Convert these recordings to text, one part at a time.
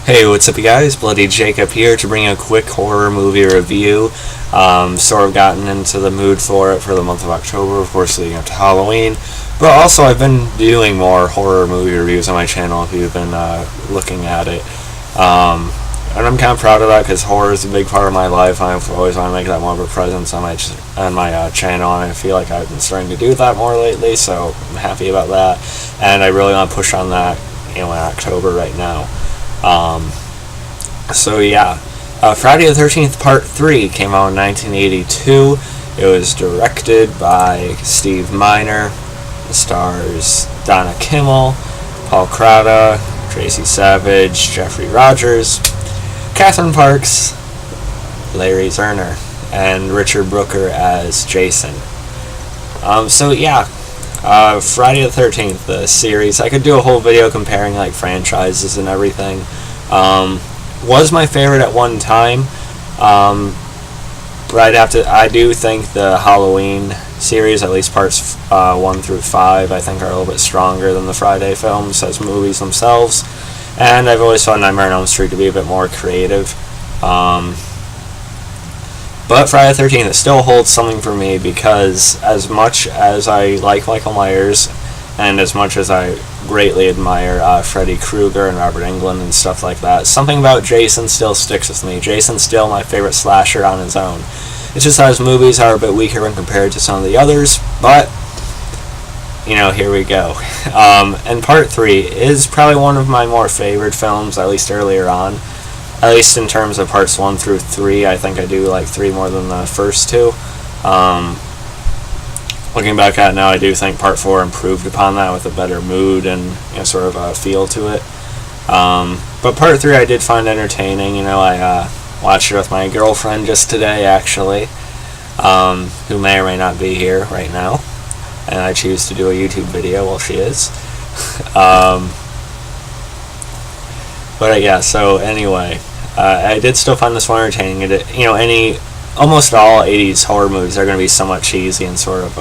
Hey, what's up, you guys? Bloody Jacob here to bring you a quick horror movie review. Sort of gotten into the mood for it for the month of October, of course, leading up to Halloween. But also, I've been doing more horror movie reviews on my channel if you've been looking at it. And I'm kind of proud of that because horror is a big part of my life. I've always want to make that more of a presence on my channel, and I feel like I've been starting to do that more lately, so I'm happy about that. And I really want to push on that, in October right now. Friday the 13th Part 3 came out in 1982. It was directed by Steve Miner. It stars Dana Kimmell, Paul Kratka, Tracie Savage, Jeffrey Rogers, Catherine Parks, Larry Zerner, and Richard Brooker as Jason. Friday the 13th, the series. I could do a whole video comparing like franchises and everything. Was my favorite at one time, but I do think the Halloween series, at least parts 1 through 5, I think are a little bit stronger than the Friday films as movies themselves. And I've always found Nightmare on Elm Street to be a bit more creative. But Friday the 13th, it still holds something for me because as much as I like Michael Myers and as much as I greatly admire Freddy Krueger and Robert Englund and stuff like that, something about Jason still sticks with me. Jason's still my favorite slasher on his own. It's just that his movies are a bit weaker when compared to some of the others, but here we go. And Part 3 is probably one of my more favorite films, at least earlier on. At least in terms of parts 1 through 3, I think I do like 3 more than the first 2. Looking back at it now, I do think Part 4 improved upon that with a better mood and sort of a feel to it. But Part 3 I did find entertaining. I watched it with my girlfriend just today, actually, who may or may not be here right now. And I choose to do a YouTube video while she is. I did still find this one entertaining. Almost all 80s horror movies are going to be somewhat cheesy and sort of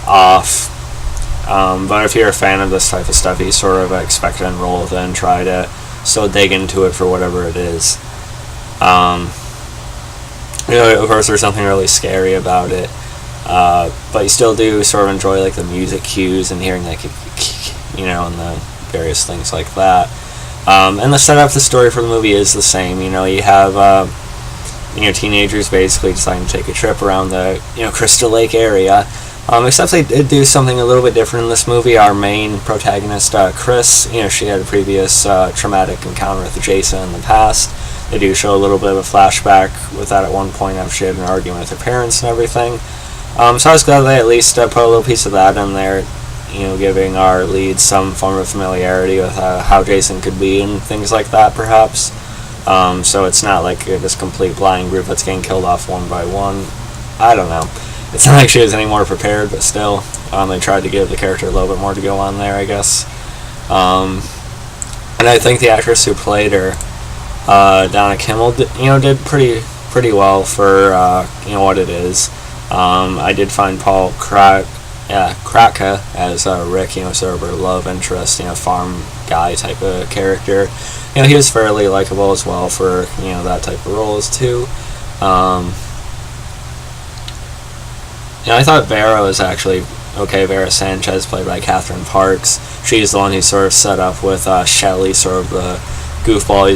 off. But if you're a fan of this type of stuff, you sort of expect it and roll with it and try to still dig into it for whatever it is. Of course, there's something really scary about it. But you still do sort of enjoy like the music cues and hearing like and the various things like that. And the setup of the story for the movie is the same. You have teenagers basically deciding to take a trip around the Crystal Lake area. Except they did do something a little bit different in this movie. Our main protagonist, Chris, she had a previous traumatic encounter with Jason in the past. They do show a little bit of a flashback with that at one point after she had an argument with her parents and everything. So I was glad they at least put a little piece of that in there, giving our lead some form of familiarity with how Jason could be and things like that, perhaps. So it's not like this complete blind group that's getting killed off one by one. I don't know. It's not like she was any more prepared, but still, they tried to give the character a little bit more to go on there, I guess. And I think the actress who played her, Dana Kimmell, did pretty well for what it is. I did find Paul Kratka as Rick, sort of a love interest, farm guy type of character. He was fairly likable as well for that type of roles too. I thought Vera was actually okay. Vera Sanchez, played by Catherine Parks. She's the one who sort of set up with Shelley, sort of the goofball.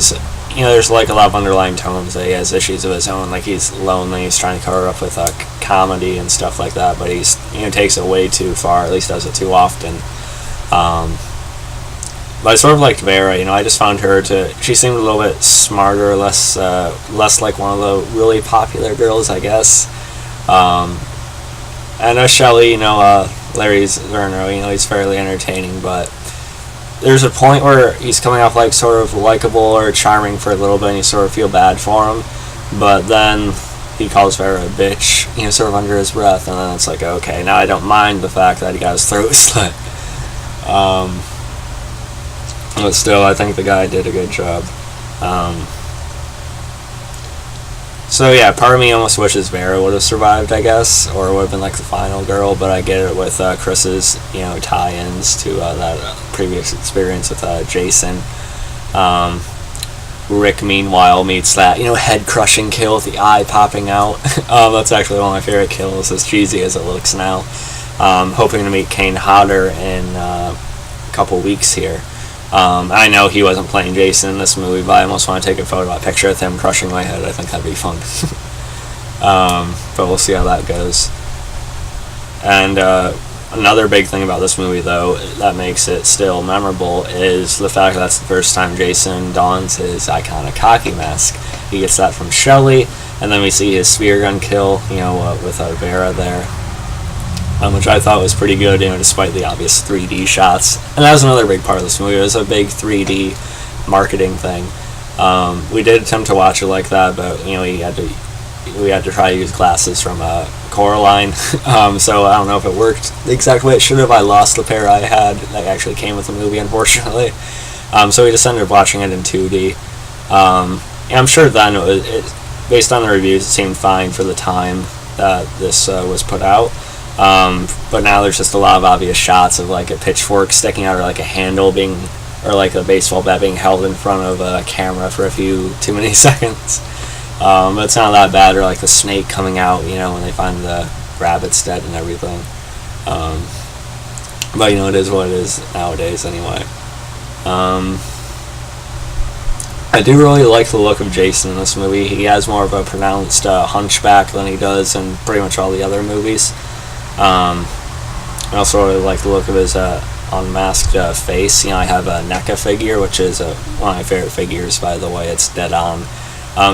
There's like a lot of underlying tones that he has issues of his own, like he's lonely, he's trying to cover up with comedy and stuff like that, but he's takes it way too far, at least does it too often. But I sort of liked Vera. I just found she seemed a little bit smarter, less like one of the really popular girls, I guess. And Shelley, Larry Zerner, he's fairly entertaining, but there's a point where he's coming off like sort of likable or charming for a little bit and you sort of feel bad for him, but then he calls Vera a bitch, sort of under his breath, and then it's like, okay, now I don't mind the fact that he got his throat slit. But still, I think the guy did a good job. Part of me almost wishes Vera would have survived, I guess, or would have been like the final girl, but I get it with Chris's, tie-ins to that previous experience with Jason. Rick, meanwhile, meets that, head crushing kill with the eye popping out. That's actually one of my favorite kills, as cheesy as it looks now. Hoping to meet Kane Hodder in a couple weeks here. I know he wasn't playing Jason in this movie, but I almost want to take a picture of him crushing my head. I think that'd be fun. But we'll see how that goes. And another big thing about this movie, though, that makes it still memorable is the fact that that's the first time Jason dons his iconic hockey mask. He gets that from Shelley, and then we see his spear gun kill, with Vera there, which I thought was pretty good, despite the obvious 3D shots. And that was another big part of this movie. It was a big 3D marketing thing. We did attempt to watch it like that, but we had to try to use glasses from Coraline, so I don't know if it worked the exact way it should have. I lost the pair I had that actually came with the movie, unfortunately. So we just ended up watching it in 2D. And I'm sure then based on the reviews, it seemed fine for the time that this was put out. But now there's just a lot of obvious shots of like a pitchfork sticking out, or like a handle or like a baseball bat being held in front of a camera for a few too many seconds. But it's not that bad, or like the snake coming out, when they find the rabbits dead and everything. But it is what it is nowadays anyway. I do really like the look of Jason in this movie. He has more of a pronounced hunchback than he does in pretty much all the other movies. I also really like the look of his unmasked face. I have a NECA figure, which is one of my favorite figures, by the way. It's dead on.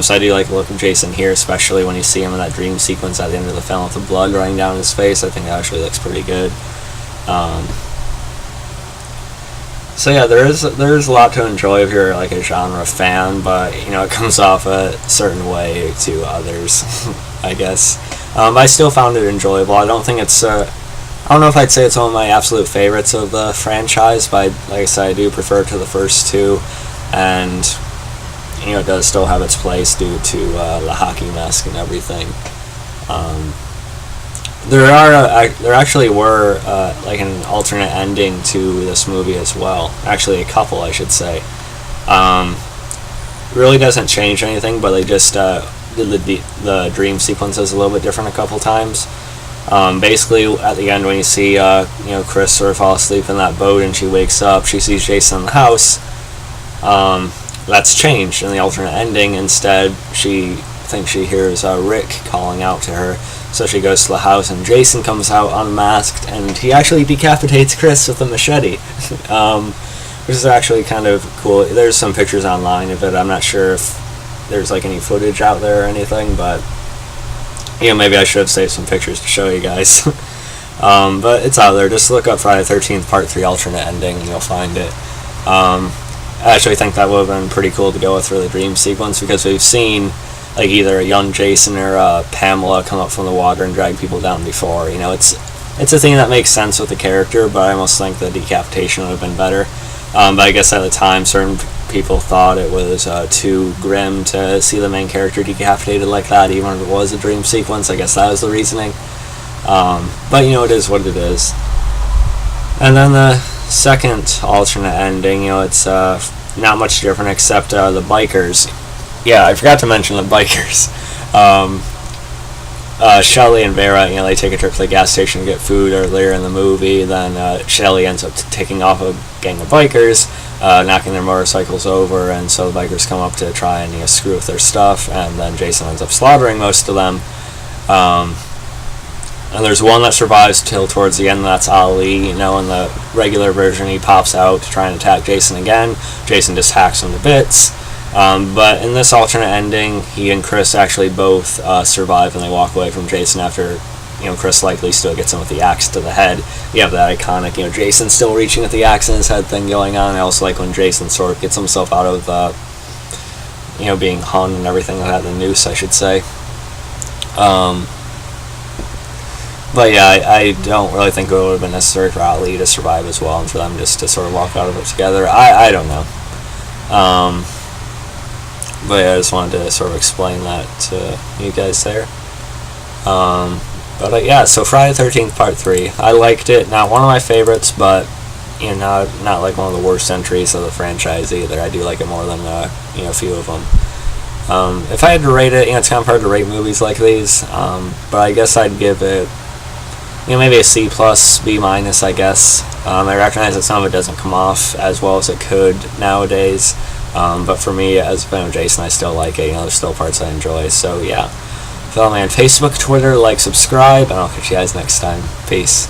So I do like the look of Jason here, especially when you see him in that dream sequence at the end of the film with the blood running down his face. I think that actually looks pretty good. So yeah, there is a lot to enjoy if you're like a genre fan, but it comes off a certain way to others, I guess. I still found it enjoyable. I don't think it's I don't know if I'd say it's one of my absolute favorites of the franchise, but like I said, I do prefer it to the first two, and it does still have its place due to the hockey mask and everything. There actually were like an alternate ending to this movie as well. Actually, a couple, I should say. Really doesn't change anything, but they just did the dream sequences a little bit different a couple times. Basically, at the end, when you see Chris sort of fall asleep in that boat and she wakes up, she sees Jason in the house. That's changed in the alternate ending. Instead, she thinks she hears Rick calling out to her, so she goes to the house, and Jason comes out unmasked, and he actually decapitates Chris with a machete, which is actually kind of cool. There's some pictures online of it. I'm not sure if there's like any footage out there or anything, but maybe I should have saved some pictures to show you guys. But it's out there. Just look up Friday the 13th Part 3 alternate ending, and you'll find it. I actually think that would have been pretty cool to go with for the dream sequence, because we've seen like either a young Jason or Pamela come up from the water and drag people down before. It's a thing that makes sense with the character, but I almost think the decapitation would have been better. But I guess at the time, certain people thought it was too grim to see the main character decapitated like that, even if it was a dream sequence. I guess that was the reasoning. But it is what it is. And then the second alternate ending, it's not much different except the bikers. Yeah, I forgot to mention the bikers. Shelley and Vera, they take a trip to the gas station to get food earlier in the movie. Then Shelley ends up taking off a gang of bikers, knocking their motorcycles over, and so the bikers come up to try and screw with their stuff, and then Jason ends up slaughtering most of them. And there's one that survives till towards the end, that's Ali. In the regular version, he pops out to try and attack Jason again. Jason just hacks him to bits. But in this alternate ending, he and Chris actually both survive, and they walk away from Jason after, Chris likely still gets him with the axe to the head. You have that iconic, Jason still reaching with the axe in his head thing going on. I also like when Jason sort of gets himself out of, being hung and everything like that, the noose, I should say. But yeah, I don't really think it would have been necessary for Ali to survive as well, and for them just to sort of walk out of it together. I don't know. But yeah, I just wanted to sort of explain that to you guys there. But yeah, so Friday the 13th Part 3. I liked it. Not one of my favorites, but not like one of the worst entries of the franchise either. I do like it more than a few of them. If I had to rate it, it's kind of hard to rate movies like these, but I guess I'd give it, maybe a C plus, B minus, I guess. I recognize that some of it doesn't come off as well as it could nowadays, but for me, as a fan of Jason, I still like it. There's still parts I enjoy. So yeah, follow me on Facebook, Twitter, like, subscribe, and I'll catch you guys next time. Peace.